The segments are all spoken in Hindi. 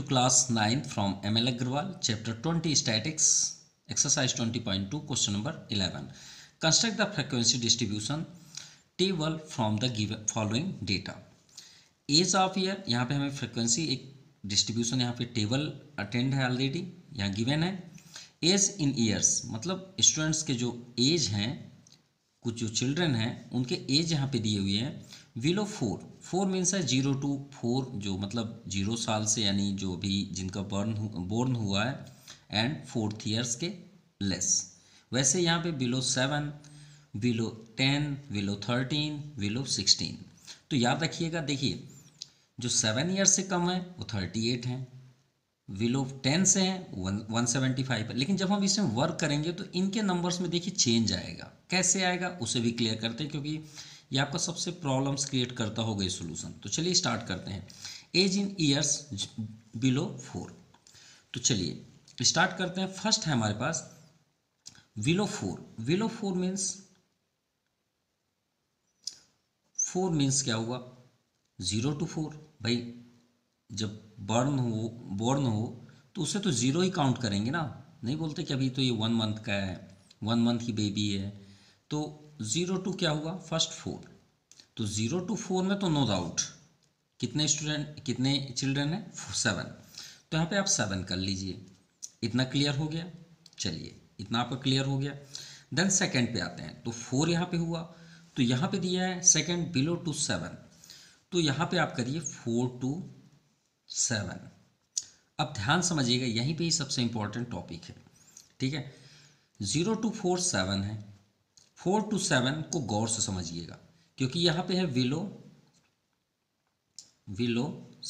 to class 9 from ML Agrawal, chapter 20 statics, exercise 20.2, question number 11. Construct the frequency distribution table from the given following data. Age of year, यहाँ पे हमें फ्रिक्वेंसी एक डिस्ट्रीब्यूशन यहाँ पे टेबल अटेंड है ऑलरेडी, यहाँ गिवन है. एज इन ईयर्स मतलब स्टूडेंट्स के जो एज हैं, कुछ जो चिल्ड्रन हैं उनके एज यहाँ पे दिए हुए हैं. बिलो 4 मीन्स है 0 to 4, जो मतलब 0 साल से यानी जो भी जिनका बोर्न हुआ है, एंड 4th ईयर्स के लेस. वैसे यहाँ पे बिलो 7, बिलो 10, बिलो 13, बिलो 16. तो याद रखिएगा, देखिए जो 7 ईयर्स से कम है वो 38 हैं, बिलो 10 से हैं 175 है. लेकिन जब हम इसमें वर्क करेंगे तो इनके नंबर्स में देखिए चेंज आएगा. कैसे आएगा उसे भी क्लियर करते हैं, क्योंकि ये आपका सबसे प्रॉब्लम्स क्रिएट करता होगा ये सोल्यूशन. तो चलिए स्टार्ट करते हैं. Age in years below 4. तो चलिए स्टार्ट करते हैं. फर्स्ट है हमारे पास बिलो 4. बिलो 4 मीन्स क्या हुआ, 0 to 4. भाई जब बॉर्न हो तो उसे तो 0 ही काउंट करेंगे ना, नहीं बोलते कि अभी तो ये 1 मंथ का है, 1 मंथ की बेबी है. तो 0 to क्या हुआ, फर्स्ट 4. तो 0 to 4 में तो नो डाउट कितने चिल्ड्रन हैं, 7. तो यहाँ पे आप 7 कर लीजिए. इतना क्लियर हो गया. चलिए इतना आपका क्लियर हो गया. देन सेकंड पे आते हैं. तो 4 यहाँ पे हुआ, तो यहाँ पे दिया है सेकंड बिलो टू 7. तो यहाँ पे आप करिए 4 to 7. अब ध्यान समझिएगा, यहीं पे ही सबसे इंपॉर्टेंट टॉपिक है, ठीक है. 0 to 4 7 है, 4 to 7 को गौर से समझिएगा, क्योंकि यहाँ पे है विलो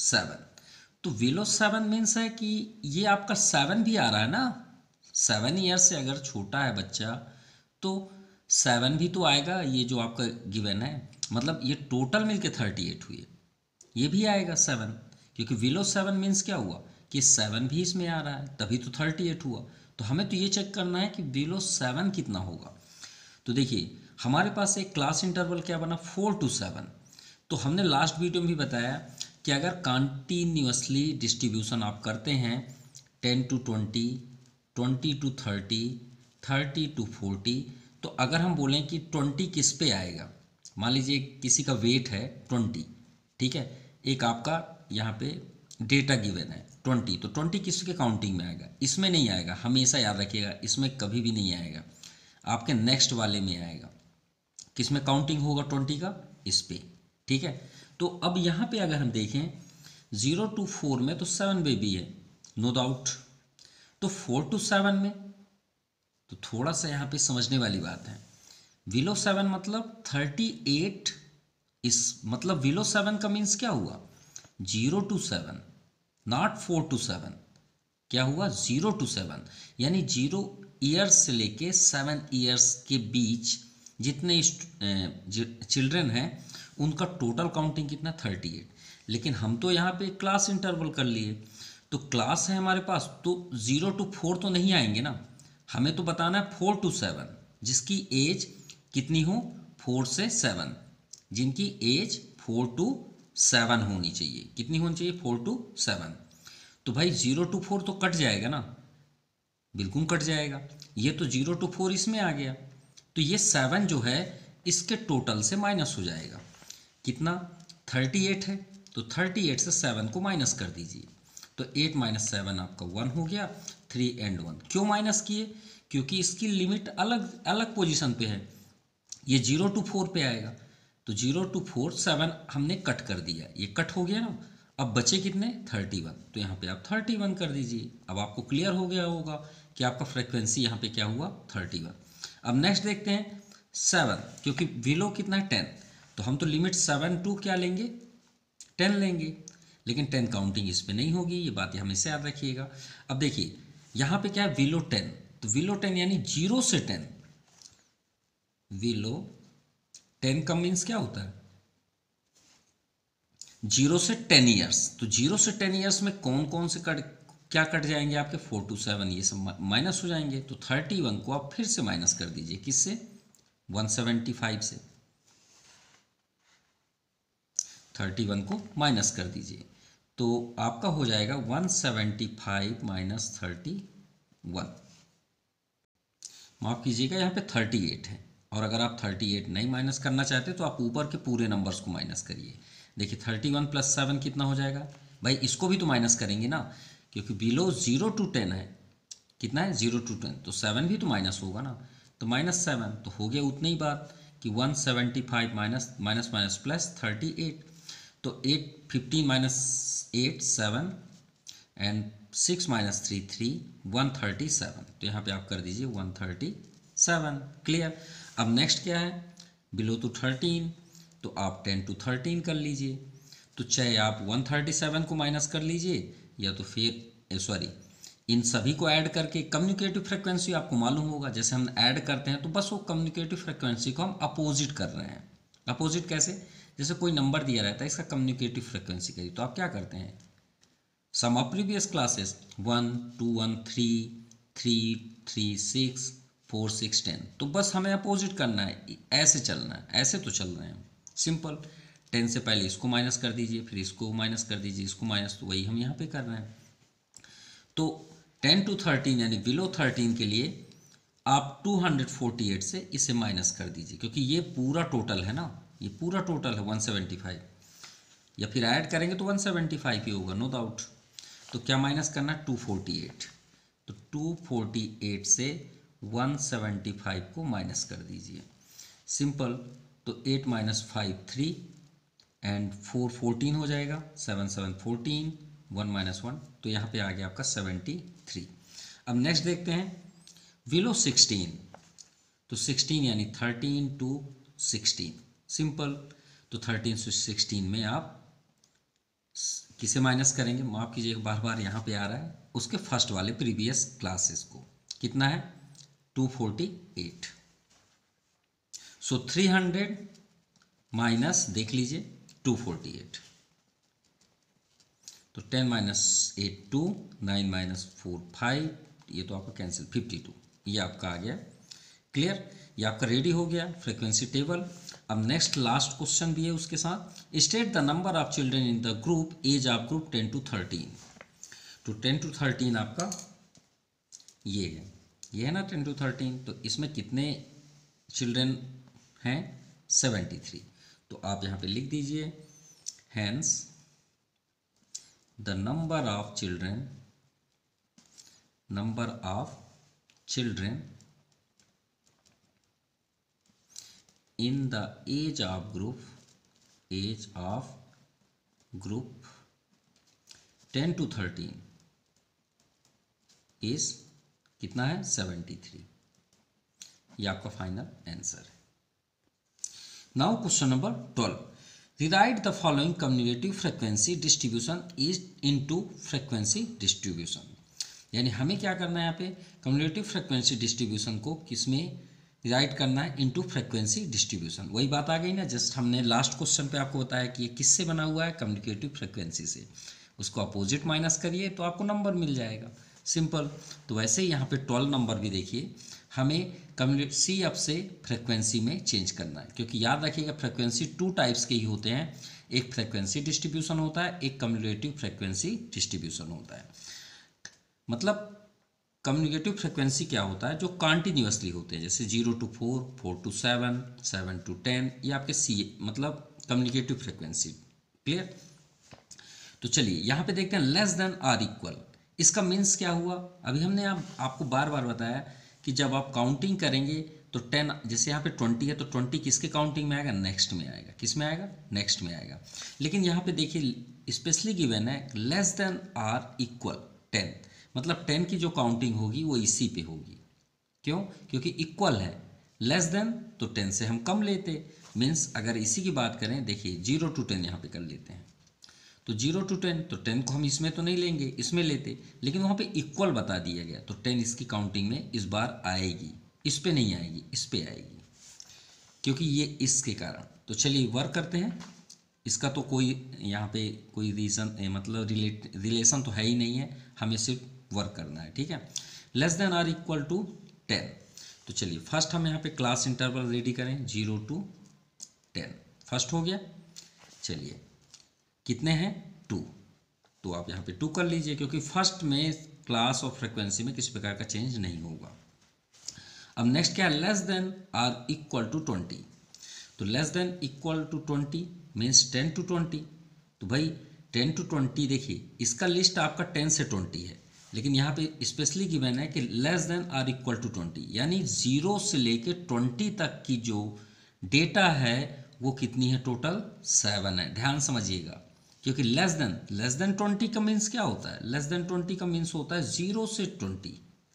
7. तो विलो 7 मीन्स है कि ये आपका 7 भी आ रहा है ना. 7 ईयर्स से अगर छोटा है बच्चा तो 7 भी तो आएगा. ये जो आपका गिवन है, मतलब ये टोटल मिलके 38 हुई, ये भी आएगा 7, क्योंकि विलो 7 मीन्स क्या हुआ कि 7 भी इसमें आ रहा है, तभी तो 38 हुआ. तो हमें तो ये चेक करना है कि बिलो 7 कितना होगा. तो देखिए हमारे पास एक क्लास इंटरवल क्या बना, 4 to 7. तो हमने लास्ट वीडियो में भी बताया कि अगर कंटिन्यूअसली डिस्ट्रीब्यूशन आप करते हैं 10 to 20, 20 to 30, 30 to 40, तो अगर हम बोलें कि 20 किस पे आएगा, मान लीजिए किसी का वेट है 20, ठीक है, एक आपका यहाँ पे डेटा गिवन है 20, तो 20 किसके काउंटिंग में आएगा, इसमें नहीं आएगा. हमेशा याद रखिएगा, इसमें कभी भी नहीं आएगा, आपके नेक्स्ट वाले में आएगा. किसमें काउंटिंग होगा 20 का, इस पे, ठीक है. तो अब यहाँ पे अगर हम देखें 0 to 4 में तो 7 बेबी है, नो डाउट. तो 4 to 7 में तो थोड़ा सा यहाँ पे समझने वाली बात है. बिलो 7 मतलब 38, इस मतलब बिलो 7 का मीन्स क्या हुआ, 0 to 7, नॉट 4 to 7. क्या हुआ, 0 to 7, यानी 0 ईयर्स से लेके 7 ईयर्स के बीच जितने चिल्ड्रन हैं उनका टोटल काउंटिंग कितना, 38. लेकिन हम तो यहाँ पे क्लास इंटरवल कर लिए, तो क्लास है हमारे पास, तो 0 to 4 तो नहीं आएंगे ना. हमें तो बताना है 4 to 7, जिसकी एज कितनी हो, 4 से 7, जिनकी एज 4 to 7 होनी चाहिए. कितनी होनी चाहिए, 4 to 7. तो भाई 0 to 4 तो कट जाएगा ना, बिल्कुल कट जाएगा. ये तो 0 to 4 इसमें आ गया, तो ये 7 जो है इसके टोटल से माइनस हो जाएगा. कितना, 38 है, तो 38 से 7 को माइनस कर दीजिए. तो 8 - 7 आपका 1 हो गया. 3 and 1 क्यों माइनस किए, क्योंकि इसकी लिमिट अलग अलग पोजीशन पे है. ये 0 to 4 पे आएगा, तो 0 to 4 7 हमने कट कर दिया, ये कट हो गया ना. अब बचे कितने, 31. तो यहाँ पे आप 31 कर दीजिए. अब आपको क्लियर हो गया होगा कि आपका फ्रिक्वेंसी यहाँ पे क्या हुआ, 31. अब नेक्स्ट देखते हैं 7, क्योंकि बिलो कितना है, 10. तो हम तो लिमिट 7 to क्या लेंगे, 10 लेंगे. लेकिन 10 काउंटिंग इस पे नहीं होगी, ये बात हमेशा याद रखिएगा. अब देखिए यहाँ पे क्या है, बिलो 10. तो बिलो 10 यानी 0 से 10. बिलो 10 का मीन्स क्या होता है, 0 से 10 ईयर्स. तो 0 से 10 ईयर्स में कौन कौन से क्या कट जाएंगे आपके, 4 to 7, ये सब माइनस हो जाएंगे. तो 31 को आप फिर से माइनस कर दीजिए, किससे, 175 से. 31 को माइनस कर दीजिए. तो आपका हो जाएगा 175 माइनस 31। माफ़ कीजिएगा, यहाँ पे 38 है, और अगर आप 38 नहीं माइनस करना चाहते तो आप ऊपर के पूरे नंबर्स को माइनस करिए। देखिए 31 प्लस 7 कितना हो जाएगा भाई, इसको भी तो माइनस करेंगे ना, क्योंकि बिलो 0 to 10 है। कितना है 0 to 10, तो 7 भी तो माइनस होगा ना, तो -7 तो हो गया उतनी ही बात कि 175 माइनस माइनस माइनस प्लस 38। तो 8 15 माइनस 8 7 एंड 6 माइनस 3 3 137। तो यहाँ पे आप कर दीजिए 137। क्लियर। अब नेक्स्ट क्या है, बिलो टू 13, तो आप 10 to 13 कर लीजिए। तो चाहे आप 137 को माइनस कर लीजिए, या तो फिर सॉरी इन सभी को ऐड करके कम्युनिकेटिव फ्रिक्वेंसी आपको मालूम होगा, जैसे हम ऐड करते हैं तो बस वो कम्युनिकेटिव फ्रिक्वेंसी को हम अपोजिट कर रहे हैं। अपोजिट कैसे, जैसे कोई नंबर दिया रहता है, इसका कम्युनिकेटिव फ्रिक्वेंसी करिए, तो आप क्या करते हैं, सम ऑफ प्रीवियस क्लासेस 1 2 1 3 3 3 6 4 6 10, तो बस हमें अपोजिट करना है, ऐसे चलना है, ऐसे तो चल रहे हैं सिंपल। 10 से पहले इसको माइनस कर दीजिए, फिर इसको माइनस कर दीजिए, इसको माइनस, तो वही हम यहाँ पे कर रहे हैं। तो 10 to 13 यानी बिलो 13 के लिए आप 248 से इसे माइनस कर दीजिए, क्योंकि ये पूरा टोटल है ना, ये पूरा टोटल है 175, या फिर ऐड करेंगे तो 175 ही होगा, नो डाउट। तो क्या माइनस करना है, 248, तो 248 से 175 को माइनस कर दीजिए, सिंपल। तो 8 माइनस 5 3 एंड 4 14 हो जाएगा, 7 7 14, 1 माइनस 1, तो यहाँ पे आ गया आपका 73। अब नेक्स्ट देखते हैं बिलो 16, तो 16 यानी 13 to 16, सिंपल। तो 13 से 16 में आप किसे माइनस करेंगे, माफ़ कीजिएगा बार बार यहाँ पे आ रहा है, उसके फर्स्ट वाले प्रीवियस क्लासेस को। कितना है 248। सो 300 माइनस देख लीजिए 248, तो 10 माइनस 8 2, 9 माइनस 4 5, ये तो आपका कैंसिल 52, ये आपका आ गया। क्लियर, ये आपका रेडी हो गया फ्रीक्वेंसी टेबल। अब नेक्स्ट लास्ट क्वेश्चन भी है उसके साथ, state the number of children in the group, age of group 10 to 13। तो 10 to 13 आपका ये है ना 10 to 13, तो इसमें कितने चिल्ड्रन हैं 73। तो आप यहाँ पे लिख दीजिए hence the number of children in the age of group 10 to 13 is कितना है 73। ये आपका फाइनल आंसर है। Now question number 12, rewrite the following communicative frequency distribution is into frequency distribution. यानी हमें क्या करना है यहाँ पे, कम्युनिकेटिव फ्रिक्वेंसी डिस्ट्रीब्यूशन को किसमें राइट करना है, इनटू फ्रिक्वेंसी डिस्ट्रीब्यूशन। वही बात आ गई ना, जस्ट हमने लास्ट क्वेश्चन पे आपको बताया कि ये किससे बना हुआ है, कम्युनिकेटिव फ्रिक्वेंसी से। उसको अपोजिट माइनस करिए तो आपको नंबर मिल जाएगा, सिंपल। तो वैसे ही यहाँ पे 12 नंबर भी देखिए, हमें सी अब से फ्रिक्वेंसी में चेंज करना है, क्योंकि याद रखिएगा फ्रिक्वेंसी 2 टाइप्स के ही होते हैं, एक फ्रिक्वेंसी डिस्ट्रीब्यूशन होता है, एक कम्युनिकेटिव फ्रिक्वेंसी डिस्ट्रीब्यूशन होता है। मतलब कम्युनिकेटिव फ्रिक्वेंसी क्या होता है, जो कॉन्टिन्यूसली होते हैं, जैसे 0 to 4, 4 to 7, 7 to 10, ये आपके सी मतलब कम्युनिकेटिव फ्रिक्वेंसी। क्लियर। तो चलिए यहाँ पे देखते हैं लेस देन आर इक्वल, इसका मीन्स क्या हुआ। अभी हमने आपको बार बार बताया कि जब आप काउंटिंग करेंगे तो 10, जैसे यहाँ पे 20 है तो 20 किसके काउंटिंग में आएगा, नेक्स्ट में आएगा। किस में आएगा, नेक्स्ट में आएगा। लेकिन यहाँ पे देखिए स्पेशली गिवन है लेस देन आर इक्वल 10, मतलब 10 की जो काउंटिंग होगी वो इसी पे होगी। क्यों, क्योंकि इक्वल है, लेस देन तो 10 से हम कम लेते। मीन्स अगर इसी की बात करें, देखिए 0 to 10 यहाँ पे कर लेते हैं, तो 0 to 10, तो 10 को हम इसमें तो नहीं लेंगे, इसमें लेते, लेकिन वहाँ पे इक्वल बता दिया गया, तो 10 इसकी काउंटिंग में इस बार आएगी, इस पे नहीं आएगी, इस पे आएगी, क्योंकि ये इसके कारण। तो चलिए वर्क करते हैं, इसका तो कोई यहाँ पे कोई रीज़न मतलब रिलेशन तो है ही नहीं है, हमें सिर्फ वर्क करना है। ठीक है, less than or equal to 10। तो चलिए फर्स्ट हम यहाँ पे क्लास इंटरवल रेडी करें, 0 to 10, फर्स्ट हो गया। चलिए कितने हैं 2, तो आप यहाँ पे 2 कर लीजिए, क्योंकि फर्स्ट में क्लास और फ्रिक्वेंसी में किसी प्रकार का चेंज नहीं होगा। अब नेक्स्ट क्या है, less than or equal to 20। तो less than equal to 20 means 10 to 20। तो भाई 10 to 20 देखिए, इसका लिस्ट आपका 10 से 20 है, लेकिन यहाँ पे स्पेशली गिवन है कि less than or equal to 20, यानी 0 से लेके 20 तक की जो डेटा है वो कितनी है, टोटल 7 है। ध्यान समझिएगा, क्योंकि लेस देन 20 का मीन्स क्या होता है, लेस देन 20 का मीन्स होता है 0 से 20।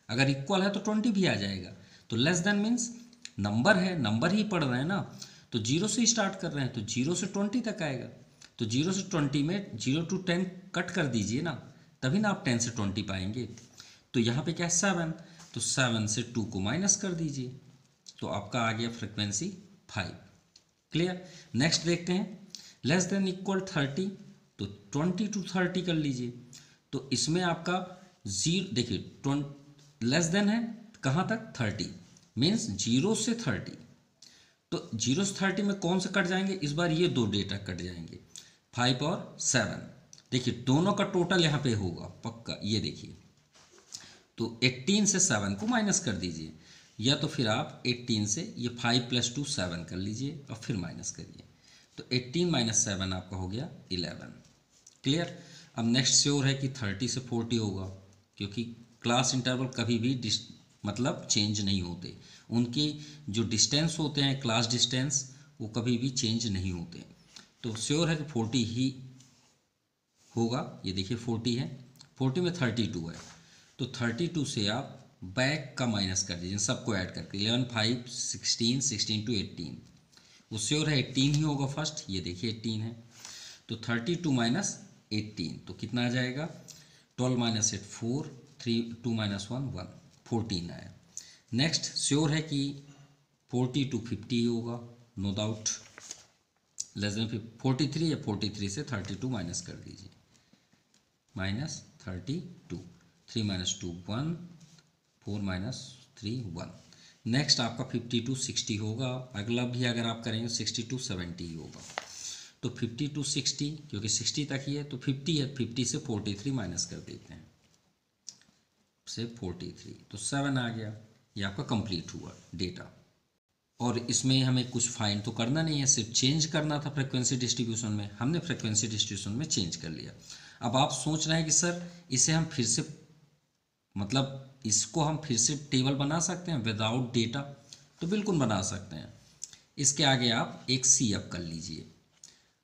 अगर इक्वल है तो 20 भी आ जाएगा। तो लेस देन मीन्स नंबर है, नंबर ही पढ़ रहे हैं ना, तो 0 से स्टार्ट कर रहे हैं, तो 0 से 20 तक आएगा। तो 0 से 20 में 0 to 10 कट कर दीजिए ना, तभी ना आप 10 से 20 पाएंगे। तो यहाँ पे क्या है, 7, तो 7 से 2 को माइनस कर दीजिए, तो आपका आ गया फ्रिक्वेंसी 5। क्लियर। नेक्स्ट देखते हैं, लेस देन इक्वल 30, तो 20 to 30 कर लीजिए। तो इसमें आपका जीरो देखिए, लेस देन है कहाँ तक, 30 मीन्स 0 से 30। तो 0 से 30 में कौन से कट जाएंगे, इस बार ये 2 डेटा कट जाएंगे, 5 और 7। देखिए दोनों का टोटल यहाँ पे होगा पक्का, ये देखिए। तो 18 से 7 को माइनस कर दीजिए, या तो फिर आप 18 से ये 5 + 2 7 कर लीजिए और फिर माइनस करिए। तो 18 - 7 आपका हो गया 11। क्लियर। अब नेक्स्ट श्योर है कि 30 से 40 होगा, क्योंकि क्लास इंटरवल कभी भी मतलब चेंज नहीं होते, उनकी जो डिस्टेंस होते हैं क्लास डिस्टेंस वो कभी भी चेंज नहीं होते। तो श्योर है कि 40 ही होगा। ये देखिए 40 है, 40 में 32 है, तो 32 से आप बैक का माइनस कर दीजिए सबको ऐड करके, 11 5 16 16 to 18। वो श्योर है 18 ही होगा फर्स्ट, ये देखिए 18 है। तो 32 - 18 तो कितना आ जाएगा, 12 - 8 4, 3 2 - 1 1, 14 आया। नेक्स्ट श्योर है कि 40 to 50 होगा, नो डाउट। लेस देन 43 है, 43 से 32 माइनस कर दीजिए, -32, 3 - 2 1, 4 - 3 1। नेक्स्ट आपका 50 to 60 होगा, अगला भी अगर आप करेंगे 60 to 70 होगा। तो 50 to 60, क्योंकि 60 तक ही है तो 50 है, 50 से 43 माइनस कर देते हैं, से 43, तो 7 आ गया। ये आपका कंप्लीट हुआ डेटा। और इसमें हमें कुछ फाइंड तो करना नहीं है, सिर्फ चेंज करना था फ्रिक्वेंसी डिस्ट्रीब्यूशन में, हमने फ्रिक्वेंसी डिस्ट्रीब्यूशन में चेंज कर लिया। अब आप सोच रहे हैं कि सर इसे हम फिर से मतलब इसको हम फिर से टेबल बना सकते हैं विदाउट डेटा, तो बिल्कुल बना सकते हैं। इसके आगे आप एक सी अप कर लीजिए।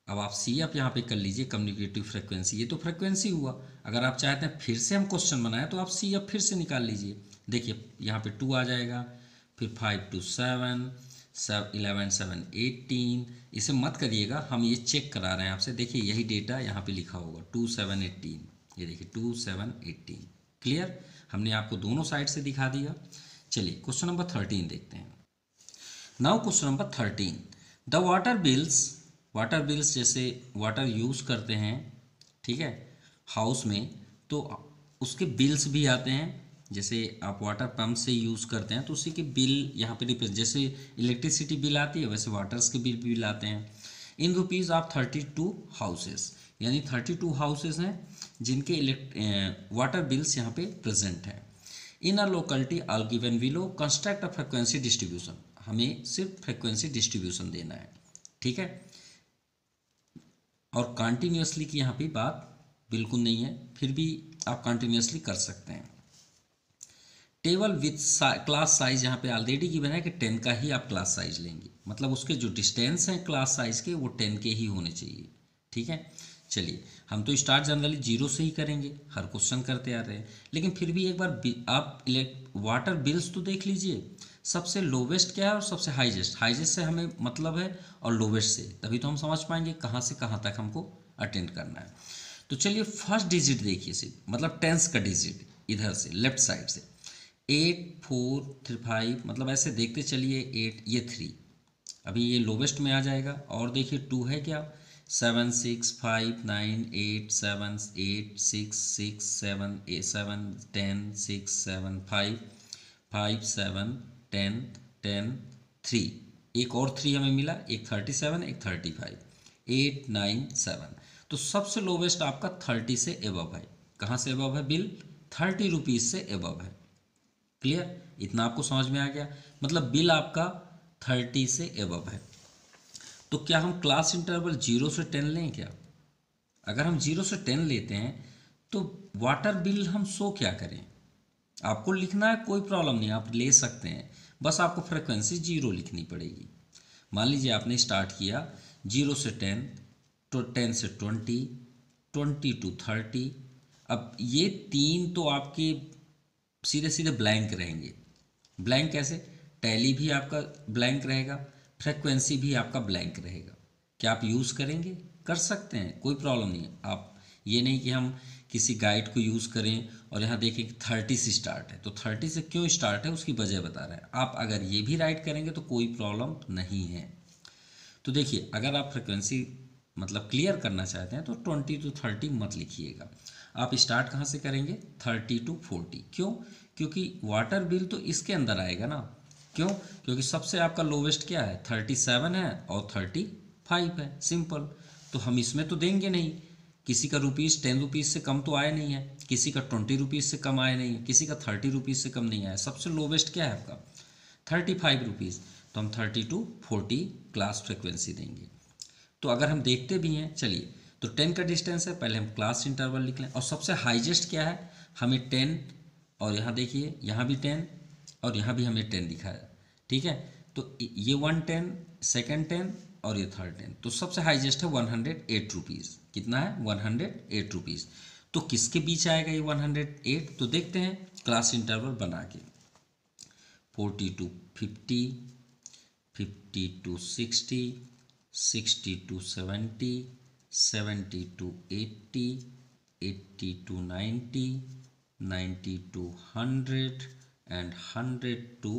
अब आप सी अप यहाँ पे कर लीजिए, कम्युनिकेटिव फ्रिक्वेंसी, ये तो फ्रिक्वेंसी हुआ। अगर आप चाहते हैं फिर से हम क्वेश्चन बनाएं तो आप सी अप फिर से निकाल लीजिए। देखिए यहाँ पे 2 आ जाएगा, फिर 5 to 7, 11 7 18। इसे मत करिएगा, हम ये चेक करा रहे हैं आपसे। देखिए यही डेटा यहाँ पे लिखा होगा 2 7 18, ये देखिए 2 7 18। क्लियर, हमने आपको दोनों साइड से दिखा दिया। चलिए क्वेश्चन नंबर 13 देखते हैं। Now question number 13, the water bills जैसे वाटर यूज़ करते हैं, ठीक है, हाउस में, तो उसके बिल्स भी आते हैं। जैसे आप वाटर पंप से यूज़ करते हैं तो उसी के बिल यहाँ पे रिप्रेजेंट, जैसे इलेक्ट्रिसिटी बिल आती है वैसे वाटर्स के बिल आते हैं। इन रुपीज़ आप 32 हाउसेस, यानी 32 हाउसेस हैं जिनके वाटर बिल्स यहाँ पे प्रेजेंट हैं। In a locality are given below, construct a frequency distribution. हमें सिर्फ फ्रिक्वेंसी डिस्ट्रीब्यूशन देना है, ठीक है। और कंटिन्यूसली की यहाँ पे बात बिल्कुल नहीं है, फिर भी आप कंटिन्यूसली कर सकते हैं। टेबल विथ क्लास साइज यहाँ पे ऑलरेडी गिवन है कि 10 का ही आप क्लास साइज लेंगे, मतलब उसके जो डिस्टेंस हैं क्लास साइज के वो 10 के ही होने चाहिए, ठीक है। चलिए हम तो स्टार्ट जनरली 0 से ही करेंगे, हर क्वेश्चन करते आ रहे हैं, लेकिन फिर भी एक बार आप वाटर बिल्स तो देख लीजिए, सबसे लोवेस्ट क्या है और सबसे हाईएस्ट। हाईएस्ट से हमें मतलब है और लोवेस्ट से, तभी तो हम समझ पाएंगे कहाँ से कहाँ तक हमको अटेंड करना है। तो चलिए फर्स्ट डिजिट देखिए, सिर्फ मतलब टेंस का डिजिट इधर से लेफ्ट साइड से 8 4 3 5, मतलब ऐसे देखते चलिए 8, ये 3 अभी ये लोवेस्ट में आ जाएगा। और देखिए 2 है क्या, 7 6 5 9 8 7 8 6 6 7 8 7 10 6 7 5 5 7 10 10 3, एक और 3 हमें मिला, एक 37 एक 35, 8 9 7। तो सबसे लोवेस्ट आपका 30 से एबव है। कहाँ से एबव है बिल? 30 रुपीज़ से एबव है। क्लियर? इतना आपको समझ में आ गया? मतलब बिल आपका 30 से एबव है। तो क्या हम क्लास इंटरवल 0 से 10 लें क्या? अगर हम 0 से 10 लेते हैं तो वाटर बिल हम शो क्या करें? आपको लिखना है, कोई प्रॉब्लम नहीं, आप ले सकते हैं, बस आपको फ्रिक्वेंसी 0 लिखनी पड़ेगी। मान लीजिए आपने स्टार्ट किया 0 से 10, तो 10 से 20, 20 टू 30। अब ये तीन तो आपके सीधे सीधे ब्लैंक रहेंगे। ब्लैंक कैसे? टैली भी आपका ब्लैंक रहेगा, फ्रिक्वेंसी भी आपका ब्लैंक रहेगा। क्या आप यूज़ करेंगे? कर सकते हैं, कोई प्रॉब्लम नहीं है। आप ये नहीं कि हम किसी गाइड को यूज़ करें और यहाँ देखें कि 30 से स्टार्ट है, तो 30 से क्यों स्टार्ट है उसकी वजह बता रहे हैं। आप अगर ये भी राइट करेंगे तो कोई प्रॉब्लम नहीं है। तो देखिए, अगर आप फ्रिक्वेंसी मतलब क्लियर करना चाहते हैं तो 20 टू 30 मत लिखिएगा। आप स्टार्ट कहाँ से करेंगे? 30 टू 40। क्यों? क्योंकि वाटर बिल तो इसके अंदर आएगा ना। क्यों? क्योंकि सबसे आपका लोवेस्ट क्या है? 37 है और 35 है, सिंपल। तो हम इसमें तो देंगे नहीं। किसी का रुपीज़ 10 रुपीज़ से कम तो आया नहीं है, किसी का 20 रुपीज़ से कम आया नहीं है, किसी का 30 रुपीज़ से कम नहीं आया। सबसे लोवेस्ट क्या है आपका? 35 रुपीज़। तो हम 30 टू 40 क्लास फ्रिक्वेंसी देंगे। तो अगर हम देखते भी हैं, चलिए, तो 10 का डिस्टेंस है, पहले हम क्लास इंटरवल लिख लें। और सबसे हाईएस्ट क्या है? हमें 10, और यहाँ देखिए यहाँ भी 10 और यहाँ भी हमें 10 दिखा है। ठीक है, तो ये 110, सेकेंड 10 और ये थर्ड 10। तो सबसे हाईएस्ट है 108 रुपीज़। कितना है? 108 रुपीज़। तो किसके बीच आएगा ये 108? तो देखते हैं क्लास इंटरवल बना के। 40 to 50, 50 to 60, 60 to 70, 70 to 80, 80 to 90, 90 to 100 and 100 to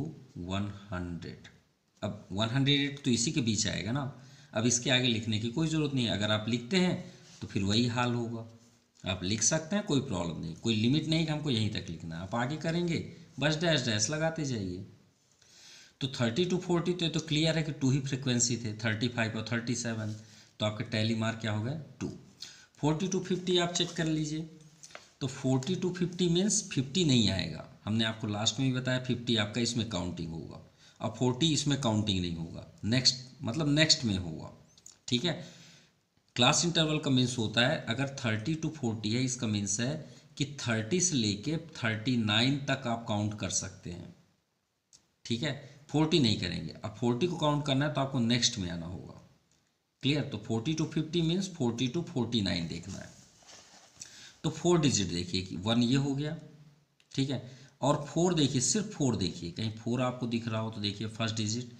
100। अब 108 तो इसी के बीच आएगा ना। अब इसके आगे लिखने की कोई ज़रूरत नहीं है। अगर आप लिखते हैं तो फिर वही हाल होगा। आप लिख सकते हैं, कोई प्रॉब्लम नहीं, कोई लिमिट नहीं कि हमको यहीं तक लिखना है। आप आगे करेंगे बस डैश डैश लगाते जाइए। तो 30 टू 40 तो क्लियर है कि 2 ही फ्रिक्वेंसी थे, 35 और 37। तो आपका टैली मार्क क्या हो गया? 2। 40 टू 50 आप चेक कर लीजिए। तो 40 टू 50 मीन्स 50 नहीं आएगा। हमने आपको लास्ट में भी बताया 50 आपका इसमें काउंटिंग होगा, और 40 इसमें काउंटिंग नहीं होगा, नेक्स्ट मतलब नेक्स्ट में होगा। ठीक है, क्लास इंटरवल का मीन्स होता है, अगर 30 टू 40 है, इसका मीन्स है कि 30 से लेके 39 तक आप काउंट कर सकते हैं। ठीक है, 40 नहीं करेंगे। अब 40 को काउंट करना है तो आपको नेक्स्ट में आना होगा। क्लियर? तो 40 टू 50 मीन्स 40 टू 49 देखना है। तो 4 डिजिट देखिए कि 1 ये हो गया। ठीक है, और 4 देखिए, सिर्फ 4 देखिए, कहीं 4 आपको दिख रहा हो तो देखिए फर्स्ट डिजिट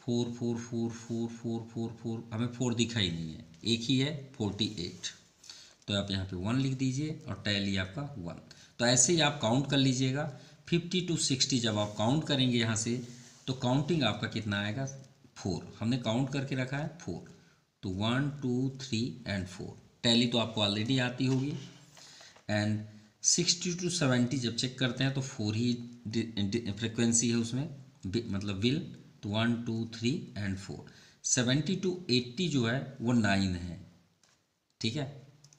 4 4 4 4 4 4 4, हमें 4 दिखा ही नहीं है, एक ही है 48। तो आप यहाँ पे 1 लिख दीजिए और टैली आपका 1। तो ऐसे ही आप काउंट कर लीजिएगा। 50 टू 60 जब आप काउंट करेंगे यहाँ से, तो काउंटिंग आपका कितना आएगा? 4। हमने काउंट करके रखा है 4। तो 1 2 3 एंड 4। टैली तो आपको ऑलरेडी आती होगी। एंड 60 टू 70 जब चेक करते हैं तो 4 ही फ्रिक्वेंसी है उसमें, मतलब विल। तो 1 2 3 एंड 4। 70 टू 80 जो है वो 9 है। ठीक है,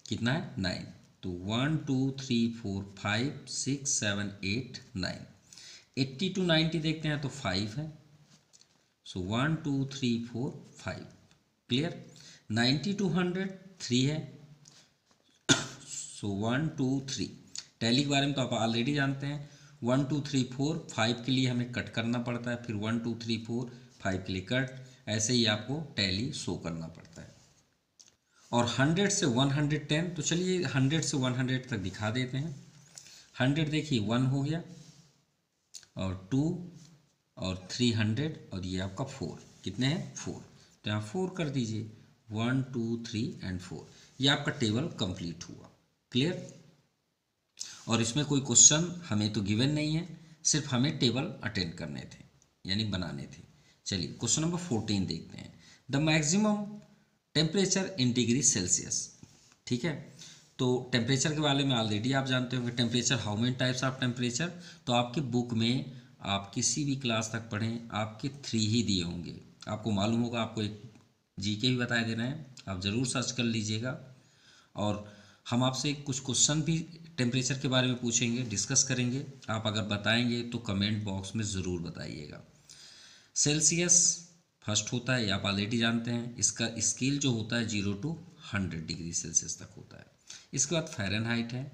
कितना है? 9। तो 1 2 3 4 5 6 7 8 9। 80 टू 90 देखते हैं तो 5 है। सो 1 2 3 4 5। क्लियर? 90 टू 100 3 है। सो 1 2 3। टैली के बारे में तो आप ऑलरेडी जानते हैं। 1 2 3 4 5 के लिए हमें कट करना पड़ता है, फिर 1 2 3 4 5 के लिए कट। ऐसे ही आपको टैली शो करना पड़ता है। और 100 से 110, तो चलिए 100 से 100 तक दिखा देते हैं। 100 देखिए 1 हो गया, और 2 और 300, और ये आपका 4। कितने हैं? 4। तो यहाँ 4 कर दीजिए, 1 2 3 एंड 4। ये आपका टेबल कंप्लीट हुआ। क्लियर? और इसमें कोई क्वेश्चन हमें तो गिवन नहीं है, सिर्फ हमें टेबल अटेंड करने थे, यानी बनाने थे। चलिए क्वेश्चन नंबर 14 देखते हैं। The maximum temperature in degree Celsius. ठीक है, तो टेम्परेचर के बारे में ऑलरेडी आप जानते होंगे। Temperature, how many types of temperature. तो आपकी बुक में आप किसी भी क्लास तक पढ़ें, आपके 3 ही दिए होंगे। आपको मालूम होगा, आपको एक जीके भी बताए दे रहे हैं, आप ज़रूर सर्च कर लीजिएगा। और हम आपसे कुछ क्वेश्चन भी टेम्परेचर के बारे में पूछेंगे, डिस्कस करेंगे। आप अगर बताएंगे तो कमेंट बॉक्स में ज़रूर बताइएगा। सेल्सियस फर्स्ट होता है, ये आप ऑलरेडी जानते हैं। इसका स्केल जो होता है 0 to 100 डिग्री सेल्सियस तक होता है। इसके बाद फ़ारेनहाइट है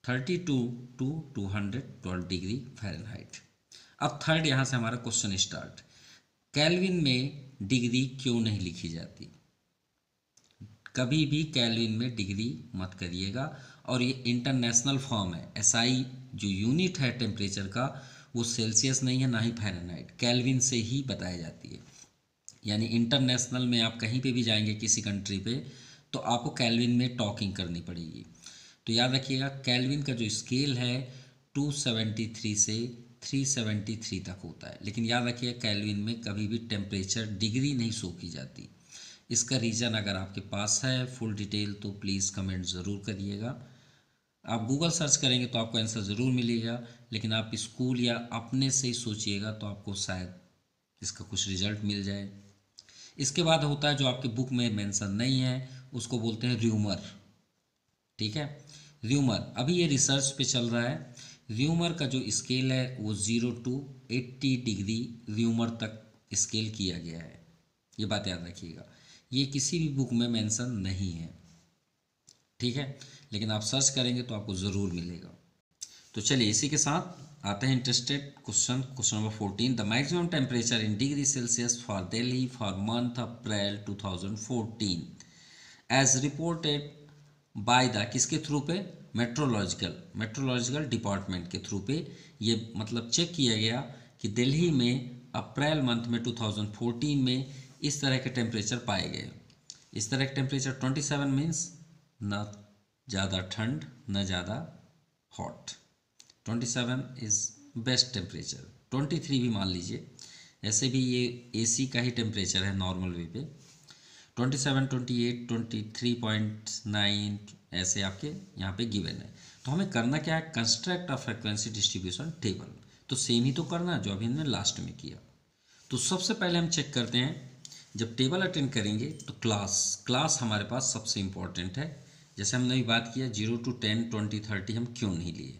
32 to 212 डिग्री फ़ारेनहाइट। अब थर्ड यहाँ से हमारा क्वेश्चन स्टार्ट। केल्विन में डिग्री क्यों नहीं लिखी जाती? कभी भी केल्विन में डिग्री मत करिएगा, और ये इंटरनेशनल फॉर्म है। एसआई जो यूनिट है टेम्परेचर का, वो सेल्सियस नहीं है ना ही फ़ारेनहाइट, केल्विन से ही बताई जाती है। यानी इंटरनेशनल में आप कहीं पे भी जाएंगे किसी कंट्री पे, तो आपको केल्विन में टॉकिंग करनी पड़ेगी। तो याद रखिएगा केल्विन का जो स्केल है 273 से 373 तक होता है। लेकिन याद रखिएगा केल्विन में कभी भी टेम्परेचर डिग्री नहीं शो की जाती। इसका रीज़न अगर आपके पास है फुल डिटेल तो प्लीज़ कमेंट ज़रूर करिएगा। आप गूगल सर्च करेंगे तो आपको आंसर ज़रूर मिलेगा, लेकिन आप स्कूल या अपने से ही सोचिएगा तो आपको शायद इसका कुछ रिजल्ट मिल जाए। इसके बाद होता है जो आपके बुक में मेंशन नहीं है, उसको बोलते हैं र्यूमर। ठीक है, र्यूमर अभी ये रिसर्च पे चल रहा है। र्यूमर का जो स्केल है वो 0 to 80 डिग्री र्यूमर तक स्केल किया गया है। ये बात याद रखिएगा, ये किसी भी बुक में मेंशन नहीं है। ठीक है, लेकिन आप सर्च करेंगे तो आपको ज़रूर मिलेगा। तो चलिए इसी के साथ आते हैं interested question number 14। The maximum temperature in degree Celsius for Delhi for month April 2014 as reported by the किसके थ्रू पे? मेट्रोलॉजिकल डिपार्टमेंट के थ्रू पे ये मतलब चेक किया गया कि दिल्ली में अप्रैल मंथ में 2014 में इस तरह के टेम्परेचर पाए गए। इस तरह के टेम्परेचर 27 मीन्स न ज़्यादा ठंड न ज़्यादा हॉट। 27 इज़ बेस्ट टेम्परेचर, 23 भी मान लीजिए, ऐसे भी ये एसी का ही टेम्परेचर है नॉर्मल वे पे। 27, 28, 23.9 ऐसे आपके यहाँ पे गिवन है। तो हमें करना क्या है? Construct a frequency distribution table. तो सेम ही तो करना जो अभी हमने लास्ट में किया। तो सबसे पहले हम चेक करते हैं, जब टेबल अटेंड करेंगे तो क्लास हमारे पास सबसे इम्पॉर्टेंट है। जैसे हमने भी बात किया 0 to 10, 20, 30 हम क्यों नहीं लिए।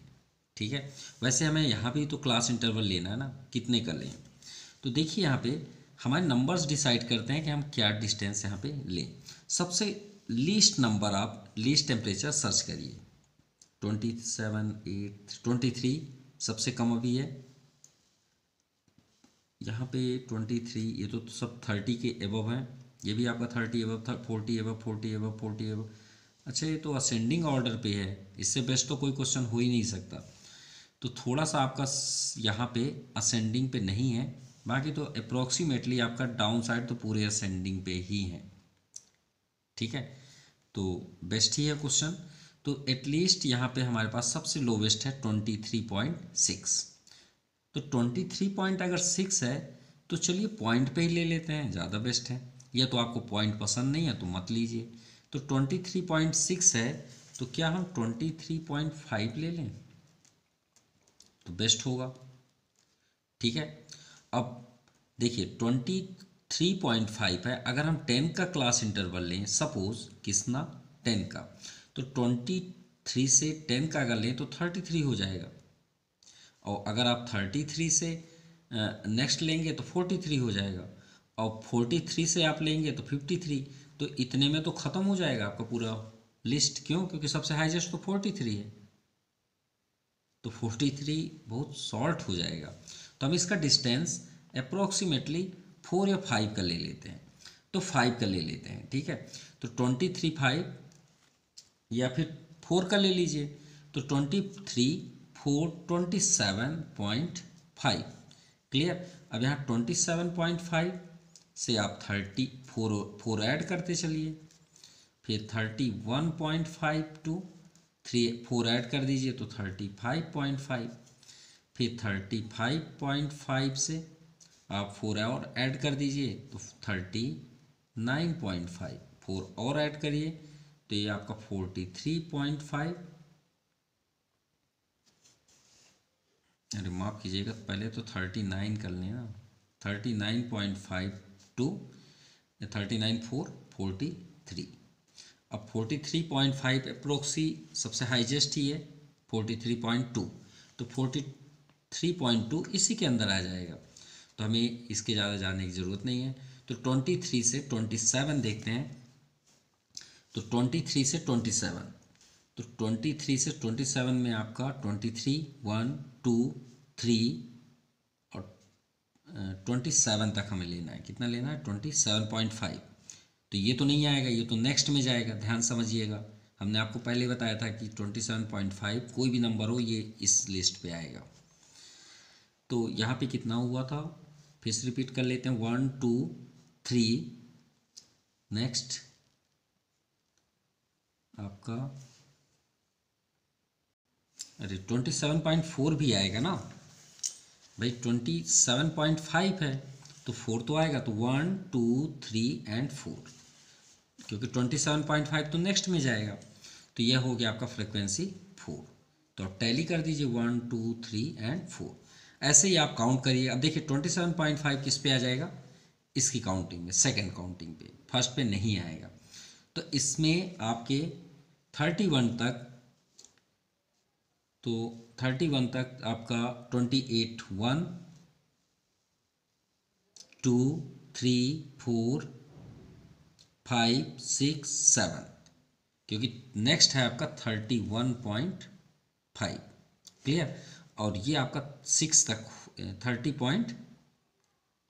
ठीक है, वैसे हमें यहाँ भी तो क्लास इंटरवल लेना है ना, कितने का लें। तो देखिए यहाँ पे हमारे नंबर्स डिसाइड करते हैं कि हम क्या डिस्टेंस यहाँ पे लें। सबसे लीस्ट नंबर आप लीस्ट टेम्परेचर सर्च करिए। 27, 8, 23 सबसे कम अभी है यहाँ पे 23। ये तो सब 30 के एबव हैं, ये भी आपका 30 एबव था, 40 एबव, 40 एबव, 40 एबव। अच्छा ये तो असेंडिंग ऑर्डर पे है, इससे बेस्ट तो कोई क्वेश्चन हो ही नहीं सकता। तो थोड़ा सा आपका यहाँ पे असेंडिंग पे नहीं है, बाकी तो अप्रोक्सीमेटली आपका डाउन साइड तो पूरे असेंडिंग पे ही है। ठीक है, तो बेस्ट ही है क्वेश्चन। तो एटलीस्ट यहाँ पे हमारे पास सबसे लोवेस्ट है 23.6। तो 23 पॉइंट अगर 6 है तो चलिए पॉइंट पे ही ले लेते हैं, ज़्यादा बेस्ट है। या तो आपको पॉइंट पसंद नहीं है तो मत लीजिए। तो 23.6 है, तो क्या हम 23.5 ले लें तो बेस्ट होगा। ठीक है, अब देखिए 23.5 है, अगर हम 10 का क्लास इंटरवल लें सपोज किसना 10 का, तो 23 से 10 का अगर लें तो 33 हो जाएगा। और अगर आप 33 से नेक्स्ट लेंगे तो 43 हो जाएगा, और 43 से आप लेंगे तो 53। तो इतने में तो ख़त्म हो जाएगा आपका पूरा लिस्ट। क्यों? क्योंकि सबसे हाईएस्ट तो 43 है, तो 43 बहुत शॉर्ट हो जाएगा। तो हम इसका डिस्टेंस अप्रोक्सीमेटली 4 या 5 का ले लेते हैं। तो 5 का ले लेते हैं, ठीक है। तो 23.5 या फिर 4 का ले लीजिए, तो 23, 4, 27.5 क्लियर। अब यहाँ 27.5 से आप 34 ऐड करते चलिए, फिर 31.5 टू 4 ऐड कर दीजिए तो 35.5, फिर 35.5 से आप 4 और ऐड कर दीजिए तो 39.5, 4 और ऐड करिए तो ये आपका 43.5। अरे माफ़ कीजिएगा, पहले तो 39 कर लें ना, 39.5 टू 39, 4, 43। अब 43.5 अप्रोक्सी सबसे हाईएस्ट ही है, 43.2, तो 43.2 इसी के अंदर आ जाएगा, तो हमें इसके ज़्यादा जानने की ज़रूरत नहीं है। तो 23 से 27 देखते हैं, तो 23 से 27, तो 23 से 27 में आपका 23, 1, 2, 3 और 27 तक हमें लेना है। कितना लेना है? 27.5। तो ये तो नहीं आएगा, ये तो नेक्स्ट में जाएगा, ध्यान समझिएगा। हमने आपको पहले बताया था कि 27.5 कोई भी नंबर हो ये इस लिस्ट पे आएगा। तो यहाँ पे कितना हुआ था, फिर से रिपीट कर लेते हैं, 1, 2, 3, नेक्स्ट आपका, अरे 27.4 भी आएगा ना भाई, 27.5 है तो 4 तो आएगा, तो 1, 2, 3 एंड 4, क्योंकि 27.5 तो नेक्स्ट में जाएगा। तो यह हो गया आपका फ्रिक्वेंसी 4। तो आप टैली कर दीजिए 1, 2, 3 एंड 4। ऐसे ही आप काउंट करिए। अब देखिए 27.5 किस पे आ जाएगा, इसकी काउंटिंग में, सेकेंड काउंटिंग पे, फर्स्ट पे नहीं आएगा। तो इसमें आपके 31 तक, तो 31 तक आपका 28, 1, 2, 3, 4, 5, 6, 7, क्योंकि नेक्स्ट है आपका 31.5। क्लियर? और ये आपका 6 तक, 30 पॉइंट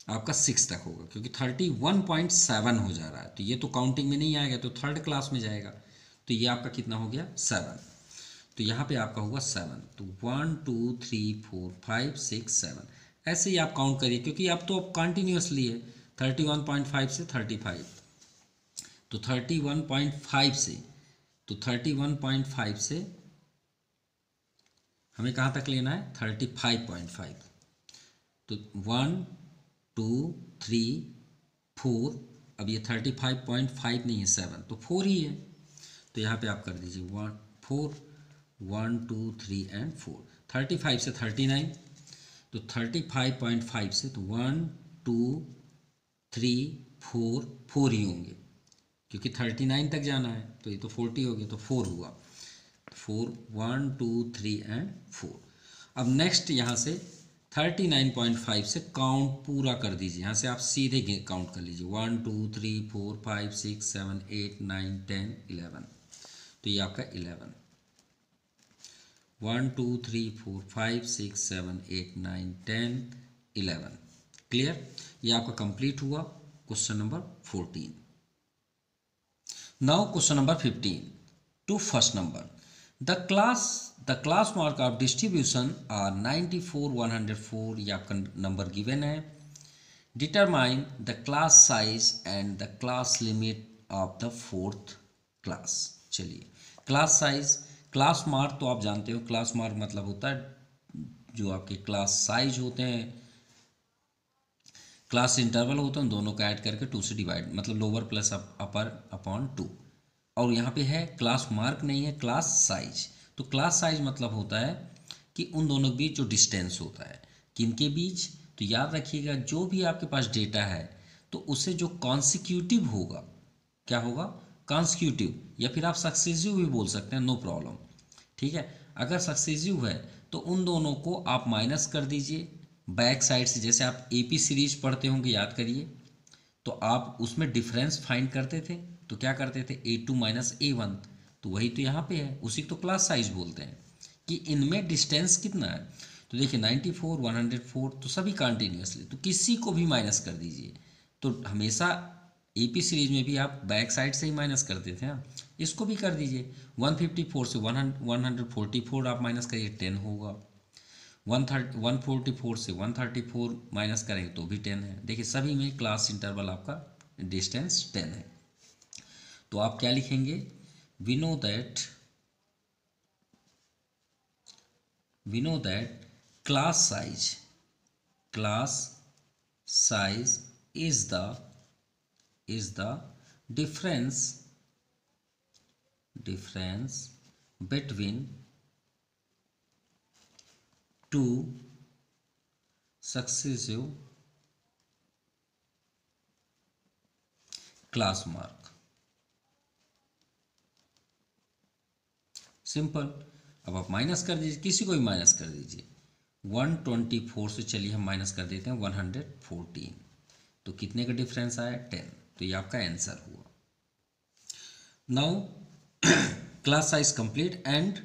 आपका 6 तक होगा, क्योंकि 31.7 हो जा रहा है, तो ये तो काउंटिंग में नहीं आएगा, तो थर्ड क्लास में जाएगा। तो ये आपका कितना हो गया? 7। तो यहाँ पे आपका होगा 7। तो 1, 2, 3, 4, 5, 6, 7, ऐसे ही आप काउंट करिए, क्योंकि अब तो कंटिन्यूसली है 31.5 से 35, तो 31.5 से, तो 31.5 से हमें कहाँ तक लेना है? 35.5। तो 1, 2, 3, 4, अब ये 35.5 नहीं है 7, तो 4 ही है। तो यहाँ पे आप कर दीजिए 1, 4, 1, 2, 3 एंड 4। 35 से 39, तो 35.5 से, तो 1, 2, 3, 4, 4 ही होंगे, क्योंकि 39 तक जाना है, तो ये तो 40 हो गया, तो 4 हुआ। 4, 1, 2, 3 एंड 4। अब नेक्स्ट यहाँ से 39.5 से काउंट पूरा कर दीजिए, यहाँ से आप सीधे काउंट कर लीजिए, 1, 2, 3, 4, 5, 6, 7, 8, 9, 10, 11। तो ये आपका 11, 1, 2, 3, 4, 5, 6, 7, 8, 9, 10, 11। क्लियर? ये आपका कंप्लीट हुआ question number 14। Now question number 15 to first number. The class mark of distribution are 94, 104, ये आपका नंबर गिवन है। Determine the class size and the class limit of the fourth class। चलिए, क्लास साइज, क्लास मार्क तो आप जानते हो, क्लास मार्क मतलब होता है जो आपके क्लास साइज होते हैं, क्लास इंटरवल होता है, दोनों का ऐड करके 2 से डिवाइड, मतलब लोअर प्लस अपर अपॉन 2। और यहाँ पे है क्लास मार्क नहीं है, क्लास साइज। तो क्लास साइज मतलब होता है कि उन दोनों के बीच जो डिस्टेंस होता है, किन के बीच, तो याद रखिएगा जो भी आपके पास डेटा है तो उसे जो कॉन्सिक्यूटिव होगा, क्या होगा? कॉन्सिक्यूटिव, या फिर आप सक्सेसिव भी बोल सकते हैं, नो प्रॉब्लम। ठीक है, अगर सक्सेसिव है तो उन दोनों को आप माइनस कर दीजिए बैक साइड से। जैसे आप एपी सीरीज पढ़ते होंगे, याद करिए, तो आप उसमें डिफरेंस फाइंड करते थे, तो क्या करते थे? A2 minus A1। तो वही तो यहाँ पे है, उसी को तो क्लास साइज बोलते हैं कि इनमें डिस्टेंस कितना है। तो देखिए 94, 104 तो सभी कंटिन्यूसली, तो किसी को भी माइनस कर दीजिए। तो हमेशा एपी सीरीज में भी आप बैक साइड से ही माइनस करते थे ना, इसको भी कर दीजिए। 154 से 144 आप माइनस करिए, 10 होगा। 144 से 134 माइनस करेंगे तो भी 10 है। देखिए सभी में क्लास इंटरवल आपका डिस्टेंस 10 है। तो आप क्या लिखेंगे? We know that class size is the difference between two successive class mark. Simple. अब आप माइनस कर दीजिए, किसी को भी माइनस कर दीजिए। 124 से चलिए हम माइनस कर देते हैं 114, तो कितने का डिफरेंस आया 10, तो ये आपका आंसर हुआ। Now class size complete and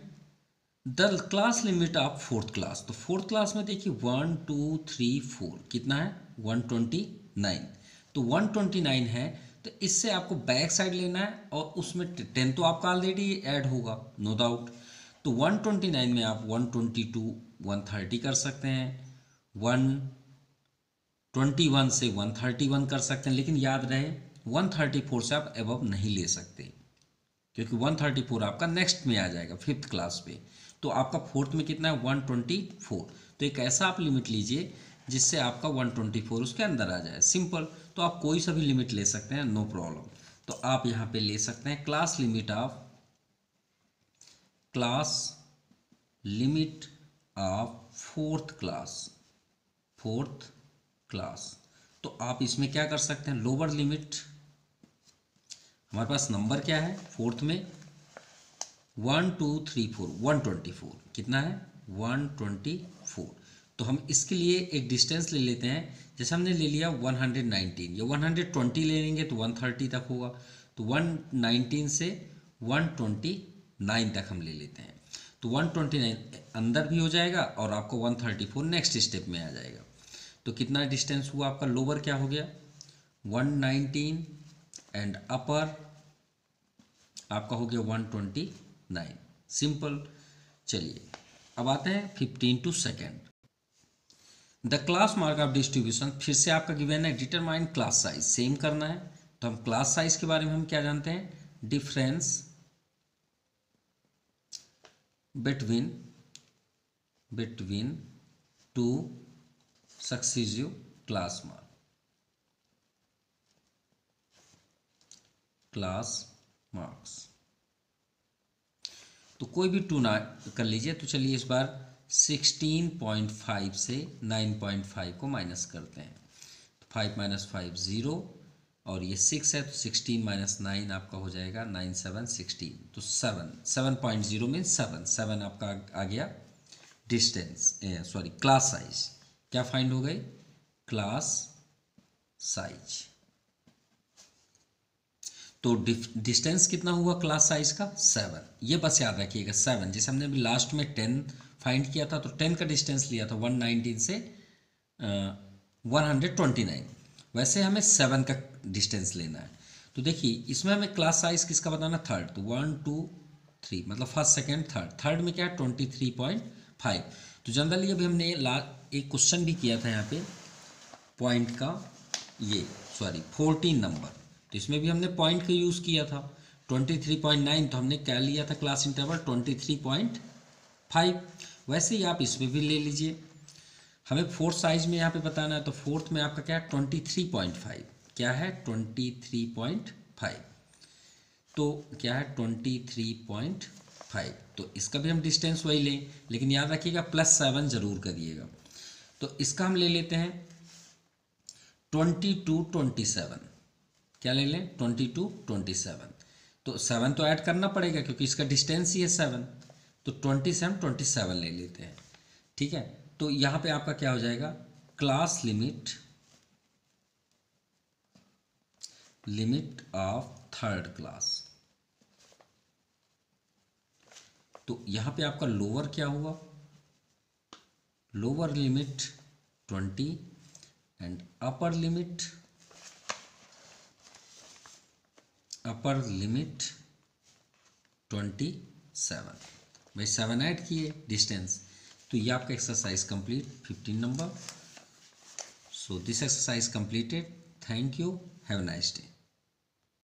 the class limit of fourth class. तो फोर्थ क्लास में देखिए 1 2 3 4 कितना है 129, तो 129 है, तो इससे आपको बैक साइड लेना है और उसमें 10 तो आपका ऑलरेडी ऐड होगा, नो डाउट। तो 129 में आप 122 130 कर सकते हैं, 121 से 131 कर सकते हैं, लेकिन याद रहे 134 से आप एबव नहीं ले सकते, क्योंकि 134 आपका नेक्स्ट में आ जाएगा फिफ्थ क्लास पे। तो आपका फोर्थ में कितना है 124, तो एक ऐसा आप लिमिट लीजिए जिससे आपका 124 उसके अंदर आ जाए, सिंपल। तो आप कोई सा भी लिमिट ले सकते हैं, नो प्रॉब्लम। तो आप यहाँ पे ले सकते हैं class limit of fourth class. तो आप इसमें क्या कर सकते हैं, लोअर लिमिट, हमारे पास नंबर क्या है फोर्थ में 1 2 3 4 124, कितना है 124। तो हम इसके लिए एक डिस्टेंस ले लेते हैं, जैसे हमने ले लिया 119 या 120 ले लेंगे तो 130 तक होगा, तो 119 से 129 तक हम ले लेते हैं, तो 129 अंदर भी हो जाएगा और आपको 134 नेक्स्ट स्टेप में आ जाएगा। तो कितना डिस्टेंस हुआ आपका, लोअर क्या हो गया 119 एंड अपर आपका हो गया 129, सिंपल। चलिए अब आते हैं 15 to second. The class mark of distribution, फिर से आपका गिवन है डिटरमाइन क्लास साइज, सेम करना है। तो हम क्लास साइज के बारे में हम क्या जानते हैं, difference between two successive class marks. तो कोई भी टू ना कर लीजिए। तो चलिए इस बार 16.5 से 9.5 को माइनस करते हैं, तो 5 - 5 0, और ये 6 है तो 16 - 9 आपका हो जाएगा 9 7 16, तो 7.0 मीन 7 आपका आ गया डिस्टेंस, सॉरी क्लास साइज। क्या फाइंड हो गई, क्लास साइज। तो डिस्टेंस कितना हुआ क्लास साइज का 7, ये बस याद रखिएगा 7। जैसे हमने अभी लास्ट में 10 फाइंड किया था, तो 10 का डिस्टेंस लिया था 119 से 129, वैसे हमें 7 का डिस्टेंस लेना है। तो देखिए इसमें हमें क्लास साइज किसका बताना, थर्ड, तो 1 2 3 मतलब फर्स्ट सेकेंड थर्ड में क्या है 23.5। तो जनरली अभी हमने एक क्वेश्चन भी किया था यहाँ पे पॉइंट का, ये सॉरी 14 नंबर, तो इसमें भी हमने पॉइंट का यूज़ किया था 23.9, तो हमने क्या लिया था क्लास इंटरवल 23.5। वैसे ही आप इसमें भी ले लीजिए, हमें फोर्थ साइज में यहाँ पे बताना है, तो फोर्थ में आपका क्या है 23.5, क्या है 23.5, तो क्या है 23.5, तो इसका भी हम डिस्टेंस वही लें, लेकिन याद रखिएगा +7 जरूर करिएगा। तो इसका हम ले लेते हैं 22-27, क्या ले लें 22-27, तो 7 तो ऐड करना पड़ेगा क्योंकि इसका डिस्टेंस ही है 7, तो 27 ले लेते हैं, ठीक है। तो यहाँ पे आपका क्या हो जाएगा, class limit of third class. तो यहाँ पे आपका लोअर क्या हुआ, lower limit 20 and upper limit 27, भाई 7 ऐड किए डिस्टेंस। तो ये आपका exercise complete 15 number. So this exercise completed, thank you, have a nice day.